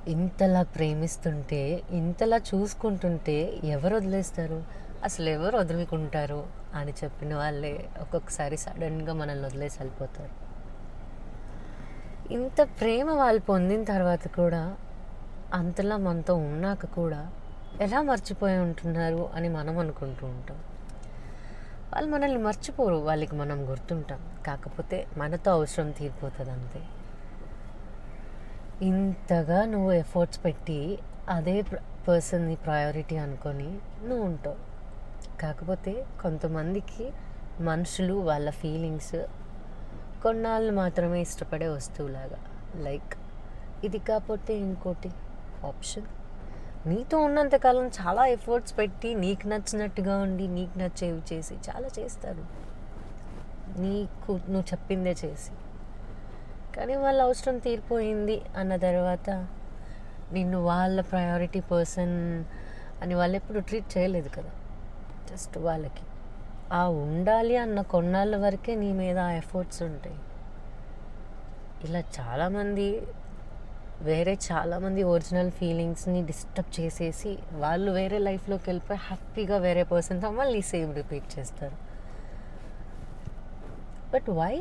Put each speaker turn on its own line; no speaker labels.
ఇంతలా ప్రేమిస్తుంటే, ఇంతలా చూసుకుంటుంటే ఎవరు వదిలేస్తారు? అసలు ఎవరు వదులుకుంటారు అని చెప్పిన వాళ్ళే ఒక్కొక్కసారి సడన్‌గా మనల్ని వదిలేసి వెళ్ళిపోతారు. ఇంత ప్రేమ వాళ్ళు పొందిన తర్వాత కూడా, అంతలా మనతో ఉన్నాక కూడా ఎలా మర్చిపోయి ఉంటున్నారు అని మనం అనుకుంటూ ఉంటాం. వాళ్ళు మనల్ని మర్చిపోరు. వాళ్ళకి మనం గుర్తుంటాం. కాకపోతే మనతో అవసరం తీరిపోతది అంతే. ఇంతగా నువ్వు ఎఫర్ట్స్ పెట్టి అదే పర్సన్‌ని ప్రయారిటీ అనుకొని నువ్వు ఉంటావు. కాకపోతే కొంతమందికి మనుషులు వాళ్ళ ఫీలింగ్స్ కొన్నాళ్ళు మాత్రమే ఇష్టపడే వస్తువులాగా. లైక్ ఇది కాకపోతే ఇంకోటి ఆప్షన్. నీతో ఉన్నంతకాలం చాలా ఎఫర్ట్స్ పెట్టి నీకు నచ్చినట్టుగా ఉండి నీకు నచ్చేవి చేసి చాలా చేస్తారు. నువ్వు చెప్పిందే చేసి. కానీ వాళ్ళ అవసరం తీరిపోయింది అన్న తర్వాత నిన్ను వాళ్ళ ప్రయారిటీ పర్సన్ అని వాళ్ళు ఎప్పుడు ట్రీట్ చేయలేదు కదా. జస్ట్ వాళ్ళకి ఆ ఉండాలి అన్న కొన్నాళ్ళ వరకే నీ మీద ఆ ఎఫర్ట్స్ ఉంటాయి. ఇలా చాలామంది ఒరిజినల్ ఫీలింగ్స్ని డిస్టర్బ్ చేసేసి వాళ్ళు వేరే లైఫ్లోకి వెళ్ళిపోయి హ్యాపీగా వేరే పర్సన్తో మళ్ళీ సేమ్ రిపీట్ చేస్తారు. But why?